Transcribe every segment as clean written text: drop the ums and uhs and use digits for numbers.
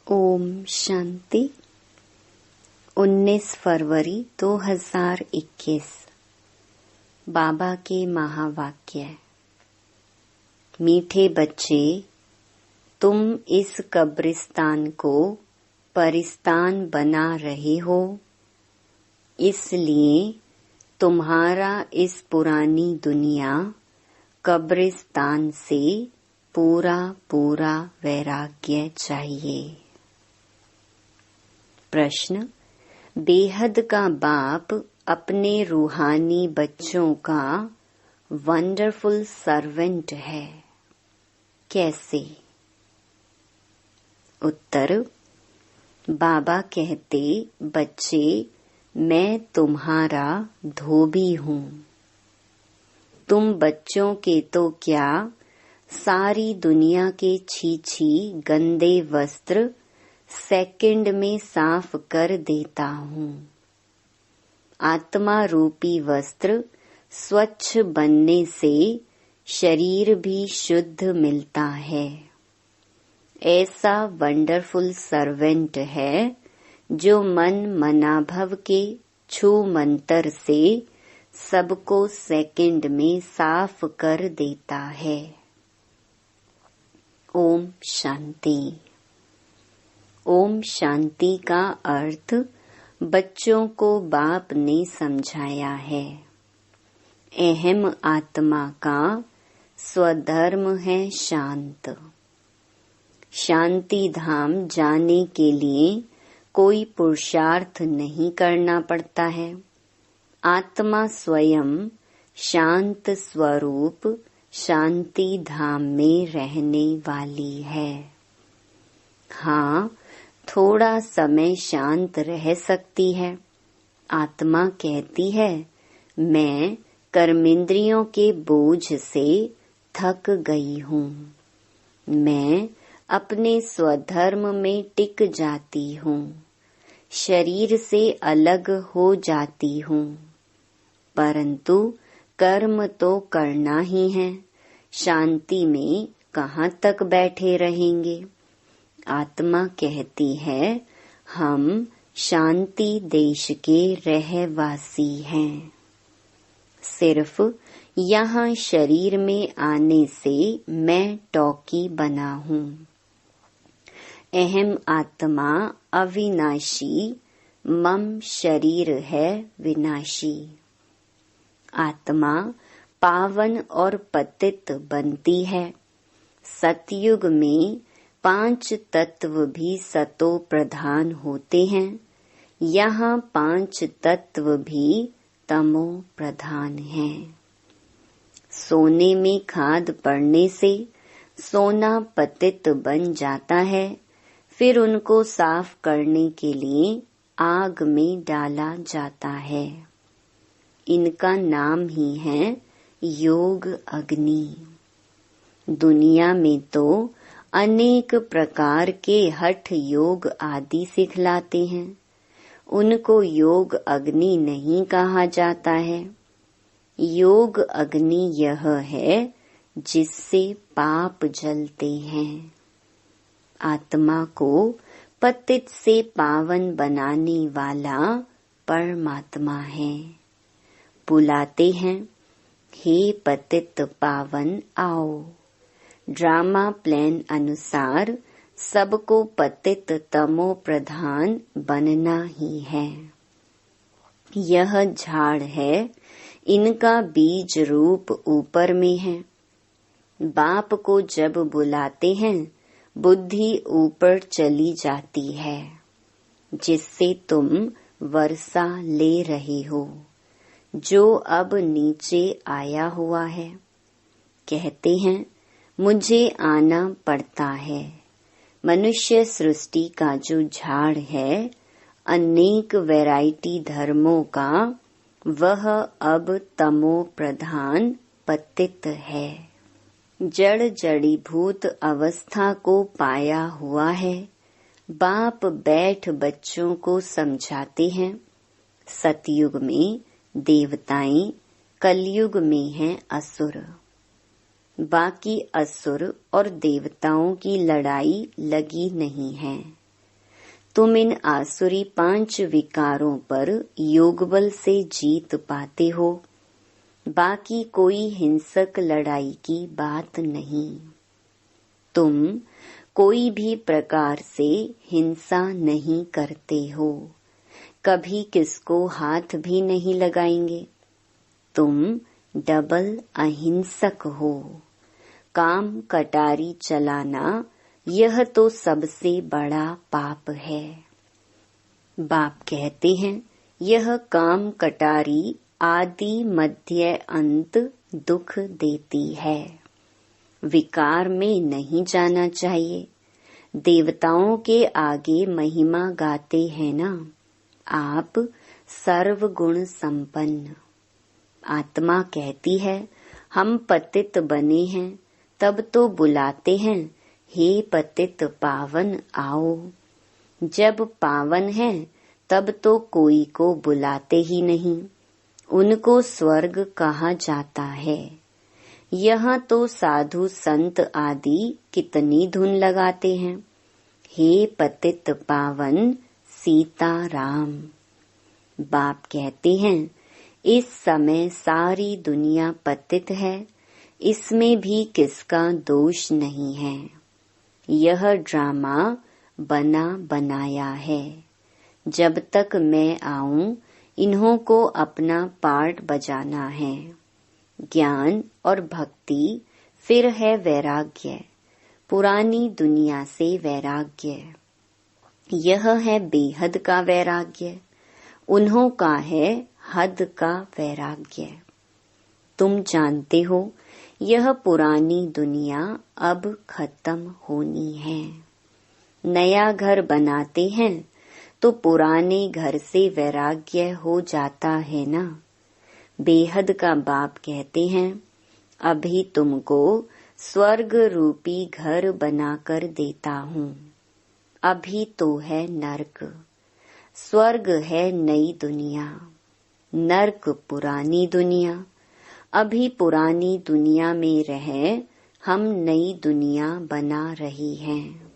ओम शांति। 19 फरवरी 2021। बाबा के महावाक्य। मीठे बच्चे, तुम इस कब्रिस्तान को परिस्तान बना रहे हो, इसलिए तुम्हारा इस पुरानी दुनिया कब्रिस्तान से पूरा पूरा वैराग्य चाहिए। प्रश्न। बेहद का बाप अपने रूहानी बच्चों का वंडरफुल सर्वेंट है, कैसे? उत्तर। बाबा कहते, बच्चे, मैं तुम्हारा धोबी हूँ। तुम बच्चों के तो क्या, सारी दुनिया के छी गंदे वस्त्र सेकंड में साफ कर देता हूँ। आत्मा रूपी वस्त्र स्वच्छ बनने से शरीर भी शुद्ध मिलता है। ऐसा वंडरफुल सर्वेंट है जो मन मनाभव के छू मंतर से सबको सेकंड में साफ कर देता है। ओम शांति। ओम शांति का अर्थ बच्चों को बाप ने समझाया है। अहम आत्मा का स्वधर्म है शांत। शांति धाम जाने के लिए कोई पुरुषार्थ नहीं करना पड़ता है। आत्मा स्वयं शांत स्वरूप शांति धाम में रहने वाली है। हाँ, थोड़ा समय शांत रह सकती है। आत्मा कहती है, मैं कर्मेंद्रियों के बोझ से थक गई हूँ। मैं अपने स्वधर्म में टिक जाती हूँ, शरीर से अलग हो जाती हूँ। परंतु कर्म तो करना ही है, शांति में कहाँ तक बैठे रहेंगे। आत्मा कहती है, हम शांति देश के रहवासी हैं। सिर्फ यहाँ शरीर में आने से मैं टॉकी बना हूँ। अहम आत्मा अविनाशी, मम शरीर है विनाशी। आत्मा पावन और पतित बनती है। सतयुग में 5 तत्व भी सतो प्रधान होते हैं। यहाँ 5 तत्व भी तमो प्रधान हैं। सोने में खाद पड़ने से सोना पतित बन जाता है, फिर उनको साफ करने के लिए आग में डाला जाता है। इनका नाम ही है योग अग्नि। दुनिया में तो अनेक प्रकार के हठ योग आदि सिखलाते हैं, उनको योग अग्नि नहीं कहा जाता है। योग अग्नि यह है जिससे पाप जलते हैं। आत्मा को पतित से पावन बनाने वाला परमात्मा है। बुलाते हैं, हे पतित पावन आओ। ड्रामा प्लान अनुसार सबको पतित तमो प्रधान बनना ही है। यह झाड़ है, इनका बीज रूप ऊपर में है। बाप को जब बुलाते हैं, बुद्धि ऊपर चली जाती है, जिससे तुम वर्षा ले रहे हो, जो अब नीचे आया हुआ है। कहते हैं, मुझे आना पड़ता है। मनुष्य सृष्टि का जो झाड़ है, अनेक वैरायटी धर्मों का, वह अब तमो प्रधान पतित है। जड़ जड़ीभूत अवस्था को पाया हुआ है। बाप बैठ बच्चों को समझाते हैं। सतयुग में देवताएं, कलयुग में हैं असुर। बाकी असुर और देवताओं की लड़ाई लगी नहीं है। तुम इन आसुरी 5 विकारों पर योग बल से जीत पाते हो। बाकी कोई हिंसक लड़ाई की बात नहीं। तुम कोई भी प्रकार से हिंसा नहीं करते हो, कभी किसको हाथ भी नहीं लगाएंगे। तुम डबल अहिंसक हो। काम कटारी चलाना यह तो सबसे बड़ा पाप है। बाप कहते हैं यह काम कटारी आदि मध्य अंत दुख देती है। विकार में नहीं जाना चाहिए। देवताओं के आगे महिमा गाते हैं ना, आप सर्वगुण संपन्न। आत्मा कहती है हम पतित बने हैं, तब तो बुलाते हैं हे पतित पावन आओ। जब पावन है तब तो कोई को बुलाते ही नहीं, उनको स्वर्ग कहा जाता है। यहाँ तो साधु संत आदि कितनी धुन लगाते हैं, हे पतित पावन सीताराम। बाप कहते हैं इस समय सारी दुनिया पतित है, इसमें भी किसका दोष नहीं है। यह ड्रामा बना बनाया है। जब तक मैं आऊं इन्हों को अपना पार्ट बजाना है। ज्ञान और भक्ति, फिर है वैराग्य, पुरानी दुनिया से वैराग्य। यह है बेहद का वैराग्य, उन्हों का है हद का वैराग्य। तुम जानते हो यह पुरानी दुनिया अब खत्म होनी है। नया घर बनाते हैं तो पुराने घर से वैराग्य हो जाता है ना। बेहद का बाप कहते हैं अभी तुमको स्वर्ग रूपी घर बनाकर देता हूँ। अभी तो है नर्क, स्वर्ग है नई दुनिया, नर्क पुरानी दुनिया। अभी पुरानी दुनिया में रह हम नई दुनिया बना रही हैं।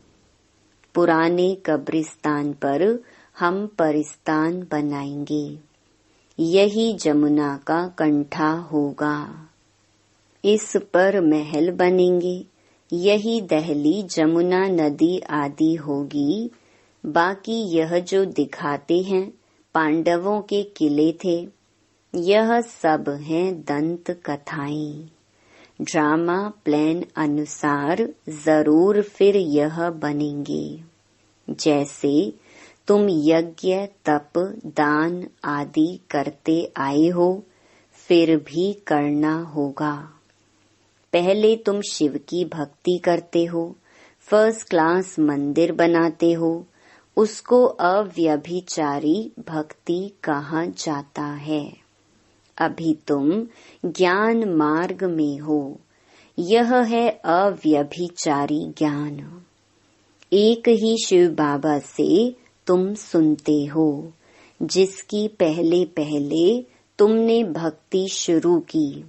पुराने कब्रिस्तान पर हम परिस्तान बनाएंगे। यही जमुना का कंठा होगा, इस पर महल बनेंगे। यही दहली जमुना नदी आदि होगी। बाकी यह जो दिखाते हैं पांडवों के किले थे, यह सब हैं दंत कथाएं। ड्रामा प्लान अनुसार जरूर फिर यह बनेंगे। जैसे तुम यज्ञ तप दान आदि करते आए हो, फिर भी करना होगा। पहले तुम शिव की भक्ति करते हो, फर्स्ट क्लास मंदिर बनाते हो, उसको अव्यभिचारी भक्ति कहा जाता है। अभी तुम ज्ञान मार्ग में हो, यह है अव्यभिचारी ज्ञान। एक ही शिव बाबा से तुम सुनते हो, जिसकी पहले पहले तुमने भक्ति शुरू की,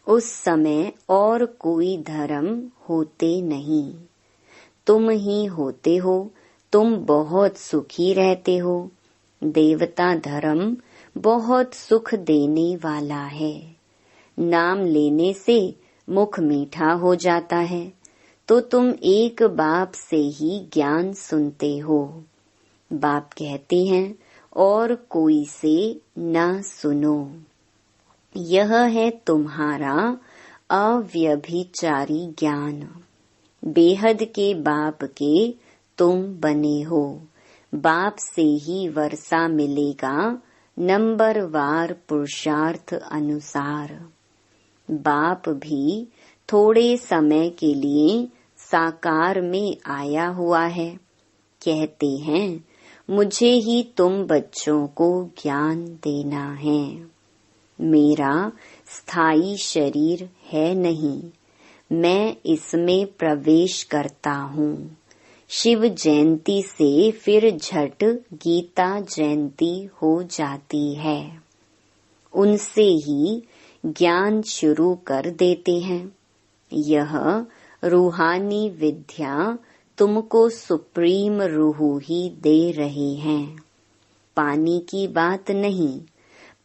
उस समय और कोई धर्म होते नहीं, तुम ही होते हो। तुम बहुत सुखी रहते हो। देवता धर्म बहुत सुख देने वाला है। नाम लेने से मुख मीठा हो जाता है, तो तुम एक बाप से ही ज्ञान सुनते हो। बाप कहते हैं और कोई से न सुनो। यह है तुम्हारा अव्यभिचारी ज्ञान। बेहद के बाप के तुम बने हो। बाप से ही वर्षा मिलेगा नंबरवार पुरुषार्थ अनुसार। बाप भी थोड़े समय के लिए साकार में आया हुआ है। कहते हैं मुझे ही तुम बच्चों को ज्ञान देना है। मेरा स्थायी शरीर है नहीं, मैं इसमें प्रवेश करता हूँ। शिव जयंती से फिर झट गीता जयंती हो जाती है। उनसे ही ज्ञान शुरू कर देते हैं। यह रूहानी विद्या तुमको सुप्रीम रूह ही दे रहे हैं। पानी की बात नहीं,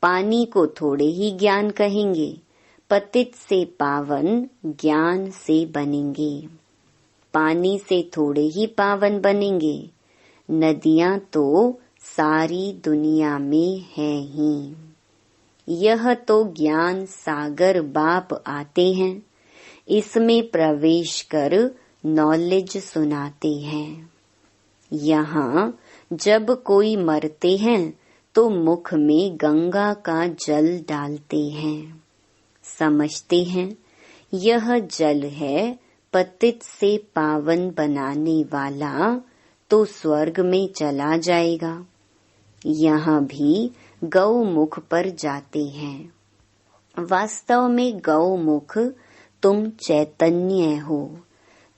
पानी को थोड़े ही ज्ञान कहेंगे, पतित से पावन ज्ञान से बनेंगे। पानी से थोड़े ही पावन बनेंगे, नदियां तो सारी दुनिया में है ही। यह तो ज्ञान सागर बाप आते हैं, इसमें प्रवेश कर नॉलेज सुनाते हैं। यहाँ जब कोई मरते हैं तो मुख में गंगा का जल डालते हैं। समझते हैं यह जल है पतित से पावन बनाने वाला, तो स्वर्ग में चला जाएगा। यहाँ भी गौमुख पर जाते हैं। वास्तव में गौमुख तुम चैतन्य हो,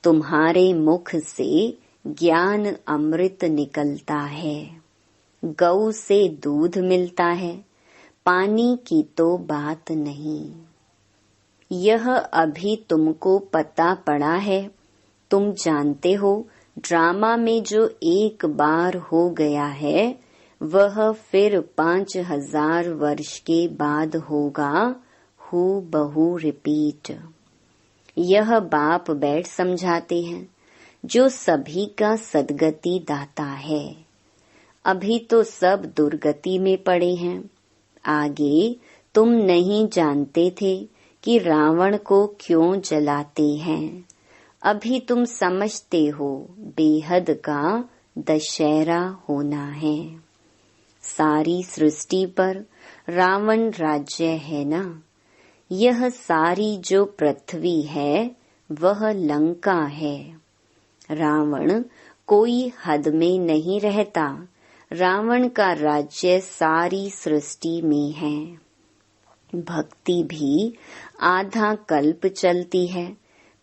तुम्हारे मुख से ज्ञान अमृत निकलता है। गौ से दूध मिलता है, पानी की तो बात नहीं। यह अभी तुमको पता पड़ा है। तुम जानते हो ड्रामा में जो एक बार हो गया है वह फिर 5000 वर्ष के बाद होगा, हूबहू रिपीट। यह बाप बैठ समझाते हैं जो सभी का सद्गति दाता है। अभी तो सब दुर्गति में पड़े हैं। आगे तुम नहीं जानते थे कि रावण को क्यों जलाते हैं। अभी तुम समझते हो बेहद का दशहरा होना है। सारी सृष्टि पर रावण राज्य है ना। यह सारी जो पृथ्वी है वह लंका है। रावण कोई हद में नहीं रहता। रावण का राज्य सारी सृष्टि में है। भक्ति भी आधा कल्प चलती है।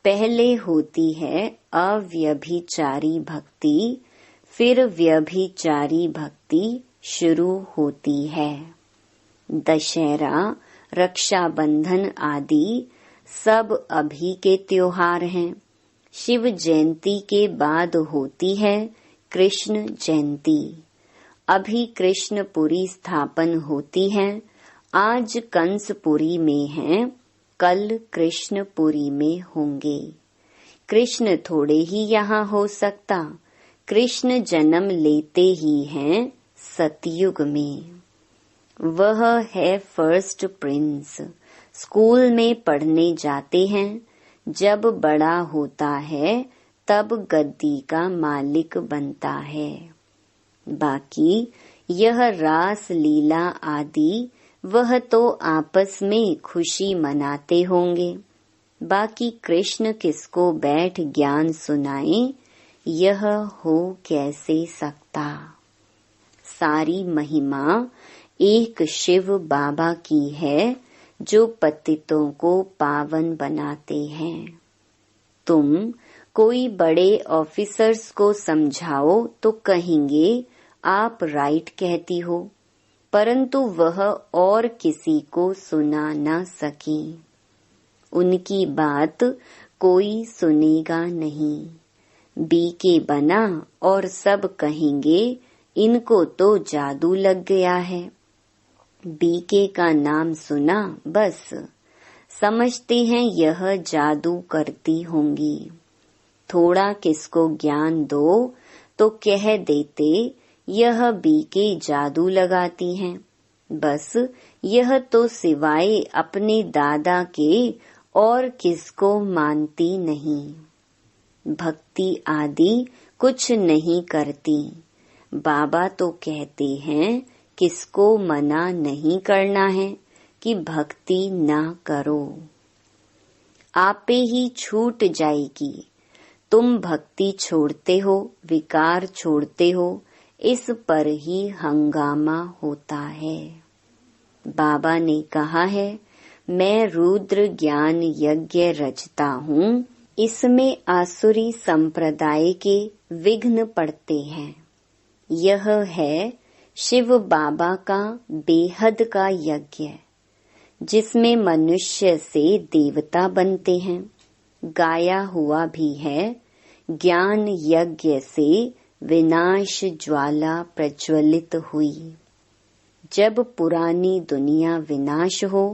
पहले होती है अव्यभिचारी भक्ति, फिर व्यभिचारी भक्ति शुरू होती है। दशहरा, रक्षाबंधन आदि सब अभी के त्योहार हैं। शिव जयंती के बाद होती है कृष्ण जयंती। अभी कृष्णपुरी स्थापन होती है। आज कंसपुरी में है, कल कृष्णपुरी में होंगे। कृष्ण थोड़े ही यहाँ हो सकता। कृष्ण जन्म लेते ही हैं सतयुग में। वह है फर्स्ट प्रिंस। स्कूल में पढ़ने जाते हैं। जब बड़ा होता है तब गद्दी का मालिक बनता है। बाकी यह रास लीला आदि वह तो आपस में खुशी मनाते होंगे। बाकी कृष्ण किसको बैठ ज्ञान सुनाए, यह हो कैसे सकता। सारी महिमा एक शिव बाबा की है जो पतितों को पावन बनाते हैं। तुम कोई बड़े ऑफिसर्स को समझाओ तो कहेंगे आप राइट कहती हो, परंतु वह और किसी को सुना न सकी। उनकी बात कोई सुनेगा नहीं। बीके बना और सब कहेंगे इनको तो जादू लग गया है। बीके का नाम सुना बस समझते हैं यह जादू करती होंगी। थोड़ा किसको ज्ञान दो तो कह देते यह बीके जादू लगाती हैं। बस यह तो सिवाय अपने दादा के और किसको मानती नहीं। भक्ति आदि कुछ नहीं करती। बाबा तो कहते हैं किसको मना नहीं करना है कि भक्ति ना करो, आपे ही छूट जाएगी। तुम भक्ति छोड़ते हो, विकार छोड़ते हो, इस पर ही हंगामा होता है। बाबा ने कहा है मैं रुद्र ज्ञान यज्ञ रचता हूँ, इसमें आसुरी संप्रदाय के विघ्न पड़ते हैं। यह है शिव बाबा का बेहद का यज्ञ, जिसमें मनुष्य से देवता बनते हैं। गाया हुआ भी है, ज्ञान यज्ञ से विनाश ज्वाला प्रज्वलित हुई। जब पुरानी दुनिया विनाश हो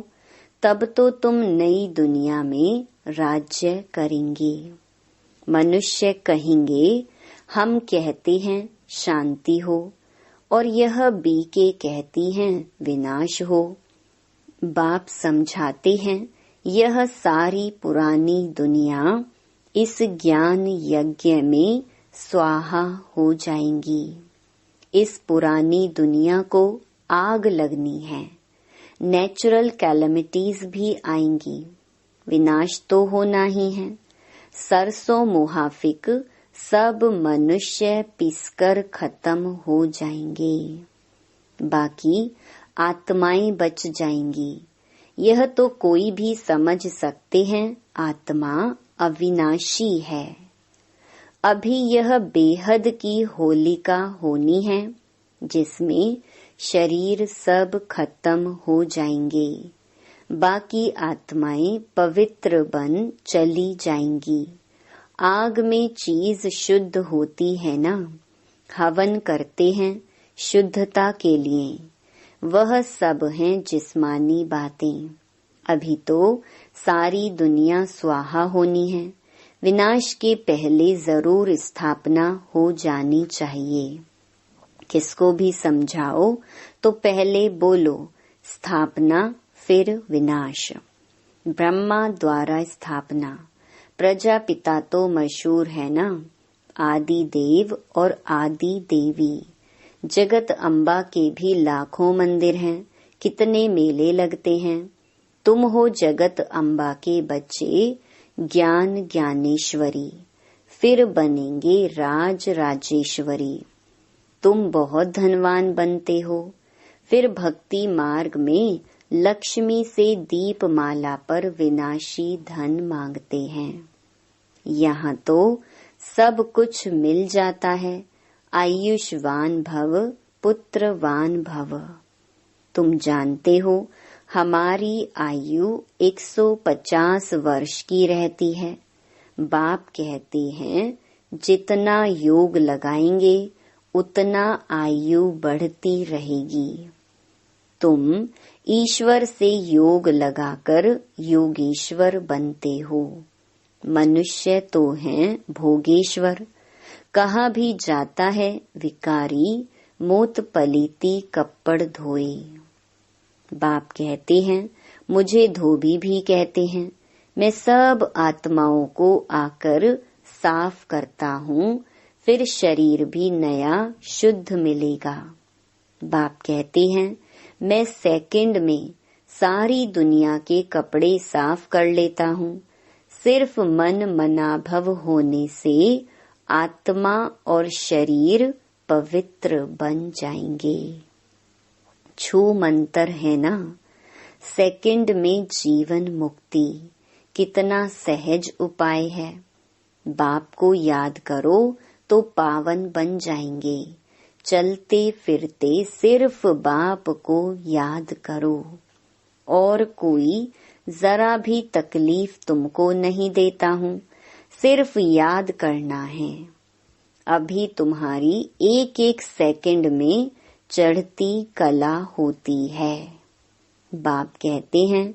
तब तो तुम नई दुनिया में राज्य करेंगे। मनुष्य कहेंगे हम कहते हैं शांति हो और यह बीके कहती हैं विनाश हो। बाप समझाते हैं यह सारी पुरानी दुनिया इस ज्ञान यज्ञ में स्वाहा हो जाएंगी। इस पुरानी दुनिया को आग लगनी है। नेचुरल कैलेमिटीज भी आएंगी, विनाश तो होना ही है। सरसों मुहाफिक सब मनुष्य पिसकर खत्म हो जाएंगे, बाकी आत्माएं बच जाएंगी। यह तो कोई भी समझ सकते हैं, आत्मा अविनाशी है। अभी यह बेहद की होलिका होनी है जिसमें शरीर सब खत्म हो जाएंगे, बाकी आत्माएं पवित्र बन चली जाएंगी। आग में चीज शुद्ध होती है ना, हवन करते हैं शुद्धता के लिए, वह सब हैं जिस्मानी बातें। अभी तो सारी दुनिया स्वाहा होनी है, विनाश के पहले जरूर स्थापना हो जानी चाहिए। किसको भी समझाओ तो पहले बोलो स्थापना फिर विनाश। ब्रह्मा द्वारा स्थापना, प्रजापिता तो मशहूर है ना, आदि देव और आदि देवी। जगत अम्बा के भी लाखों मंदिर हैं, कितने मेले लगते हैं। तुम हो जगत अम्बा के बच्चे, ज्ञान ज्ञानेश्वरी, फिर बनेंगे राज राजेश्वरी। तुम बहुत धनवान बनते हो, फिर भक्ति मार्ग में लक्ष्मी से दीपमाला पर विनाशी धन मांगते हैं। यहाँ तो सब कुछ मिल जाता है, आयुष्वान भव पुत्रवान भव। तुम जानते हो हमारी आयु 150 वर्ष की रहती है। बाप कहते हैं जितना योग लगाएंगे उतना आयु बढ़ती रहेगी। तुम ईश्वर से योग लगाकर योगेश्वर बनते हो। मनुष्य तो हैं भोगेश्वर। कहाँ भी जाता है विकारी, मोत पलीती कपड़ धोए। बाप कहते हैं मुझे धोबी भी कहते हैं। मैं सब आत्माओं को आकर साफ करता हूँ, फिर शरीर भी नया शुद्ध मिलेगा। बाप कहते हैं मैं सेकंड में सारी दुनिया के कपड़े साफ कर लेता हूँ। सिर्फ मन मनाभव होने से आत्मा और शरीर पवित्र बन जाएंगे। छू मंत्र है ना, सेकंड में जीवन मुक्ति। कितना सहज उपाय है। बाप को याद करो तो पावन बन जाएंगे। चलते फिरते सिर्फ बाप को याद करो, और कोई जरा भी तकलीफ तुमको नहीं देता हूँ, सिर्फ याद करना है। अभी तुम्हारी एक एक सेकंड में चढ़ती कला होती है। बाप कहते हैं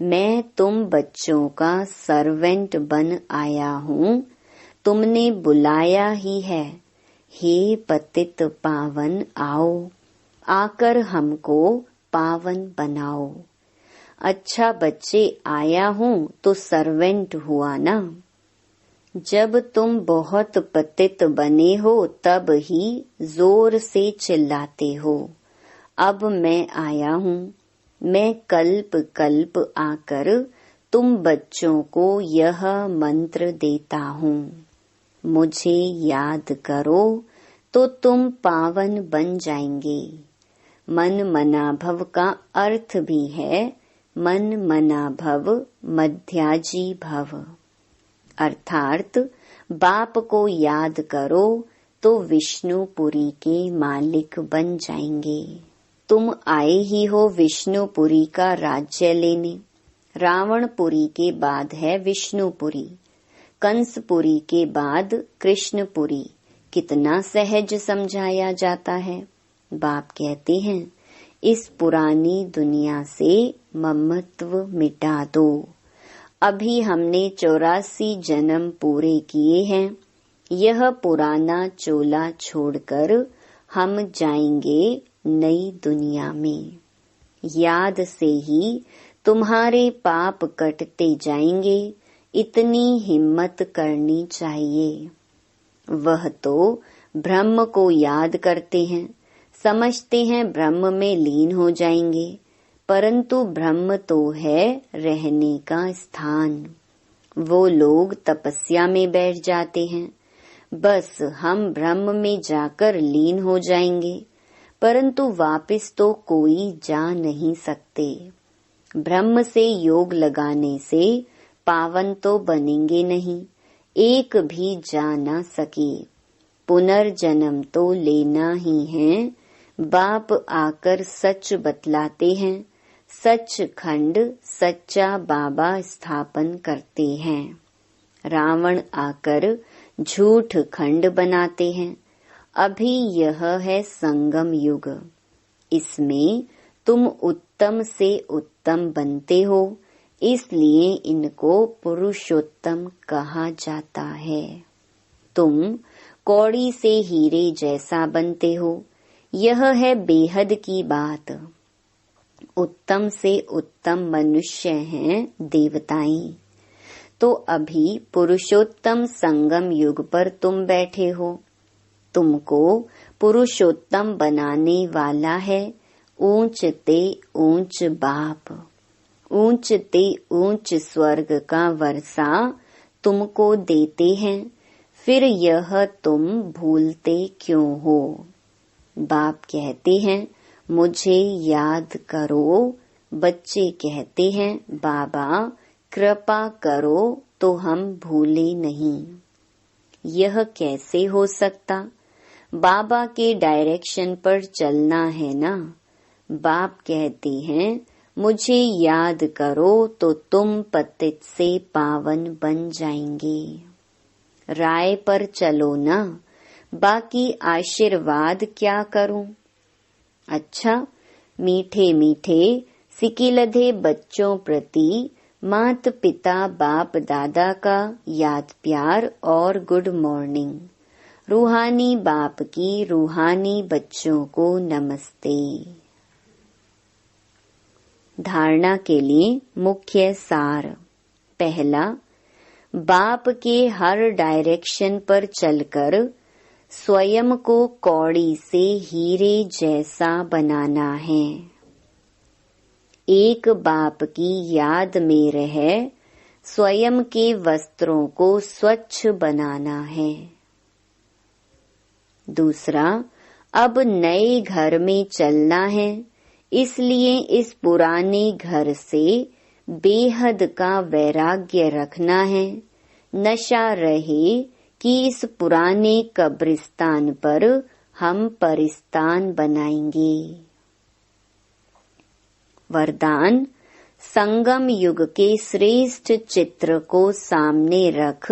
मैं तुम बच्चों का सर्वेंट बन आया हूँ, तुमने बुलाया ही है। हे पतित पावन आओ, आकर हमको पावन बनाओ। अच्छा बच्चे आया हूँ तो सर्वेंट हुआ ना। जब तुम बहुत पतित बने हो तब ही जोर से चिल्लाते हो। अब मैं आया हूँ, मैं कल्प कल्प आकर तुम बच्चों को यह मंत्र देता हूँ। मुझे याद करो तो तुम पावन बन जाएंगे। मन मनाभव का अर्थ भी है मन मनाभव मध्याजी भव, अर्थात बाप को याद करो तो विष्णुपुरी के मालिक बन जाएंगे। तुम आए ही हो विष्णुपुरी का राज्य लेने। रावणपुरी के बाद है विष्णुपुरी। कंसपुरी के बाद कृष्णपुरी कितना सहज समझाया जाता है। बाप कहते हैं, इस पुरानी दुनिया से ममत्व मिटा दो। अभी हमने 84 जन्म पूरे किए हैं। यह पुराना चोला छोड़कर हम जाएंगे नई दुनिया में। याद से ही तुम्हारे पाप कटते जाएंगे, इतनी हिम्मत करनी चाहिए। वह तो ब्रह्म को याद करते हैं, समझते हैं ब्रह्म में लीन हो जाएंगे, परंतु ब्रह्म तो है रहने का स्थान। वो लोग तपस्या में बैठ जाते हैं, बस हम ब्रह्म में जाकर लीन हो जाएंगे, परंतु वापस तो कोई जा नहीं सकते। ब्रह्म से योग लगाने से पावन तो बनेंगे नहीं, एक भी जा न सके। पुनर्जन्म तो लेना ही है। बाप आकर सच बतलाते हैं, सचखंड सच्चा बाबा स्थापन करते हैं। रावण आकर झूठ खंड बनाते हैं। अभी यह है संगम युग, इसमें तुम उत्तम से उत्तम बनते हो, इसलिए इनको पुरुषोत्तम कहा जाता है। तुम कौड़ी से हीरे जैसा बनते हो, यह है बेहद की बात। उत्तम से उत्तम मनुष्य हैं देवताएं। तो अभी पुरुषोत्तम संगम युग पर तुम बैठे हो। तुमको पुरुषोत्तम बनाने वाला है ऊंच ते ऊंच बाप। ऊंच ते ऊंच स्वर्ग का वर्षा तुमको देते हैं, फिर यह तुम भूलते क्यों हो। बाप कहते हैं, मुझे याद करो। बच्चे कहते हैं, बाबा कृपा करो तो हम भूले नहीं। यह कैसे हो सकता? बाबा के डायरेक्शन पर चलना है ना। बाप कहते हैं, मुझे याद करो तो तुम पतित से पावन बन जाएंगे। राय पर चलो ना, बाकी आशीर्वाद क्या करूं। अच्छा, मीठे मीठे सिकिलधे बच्चों प्रति मात पिता बाप दादा का याद प्यार और गुड मॉर्निंग। रूहानी बाप की रूहानी बच्चों को नमस्ते। धारणा के लिए मुख्य सार। पहला, बाप के हर डायरेक्शन पर चलकर स्वयं को कौड़ी से हीरे जैसा बनाना है। एक बाप की याद में रह स्वयं के वस्त्रों को स्वच्छ बनाना है। दूसरा, अब नए घर में चलना है, इसलिए इस पुराने घर से बेहद का वैराग्य रखना है। नशा रहे कि इस पुराने कब्रिस्तान पर हम परिस्तान बनाएंगे। वरदान, संगम युग के श्रेष्ठ चित्र को सामने रख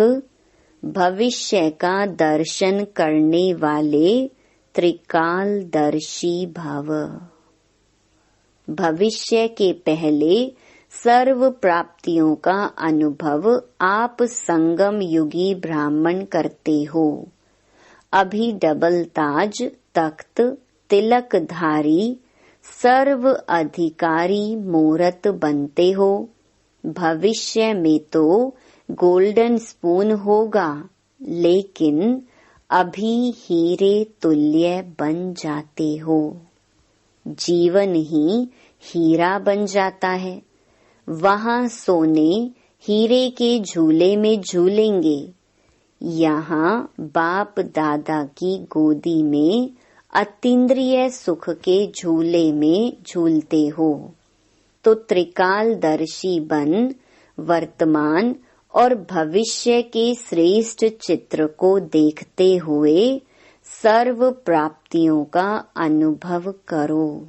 भविष्य का दर्शन करने वाले त्रिकालदर्शी भव। भविष्य के पहले सर्व प्राप्तियों का अनुभव आप संगम युगी ब्राह्मण करते हो। अभी डबल ताज, तख्त, तिलकधारी, सर्व अधिकारी मूर्त बनते हो। भविष्य में तो गोल्डन स्पून होगा, लेकिन अभी हीरे तुल्य बन जाते हो। जीवन ही हीरा बन जाता है। वहाँ सोने हीरे के झूले में झूलेंगे, यहाँ बाप दादा की गोदी में अतीन्द्रिय सुख के झूले में झूलते हो। तो त्रिकालदर्शी बन वर्तमान और भविष्य के श्रेष्ठ चित्र को देखते हुए सर्व प्राप्तियों का अनुभव करो।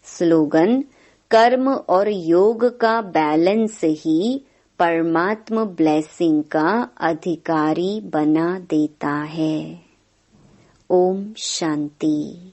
स्लोगन, कर्म और योग का बैलेंस ही परमात्मा ब्लेसिंग का अधिकारी बना देता है। ओम शांति।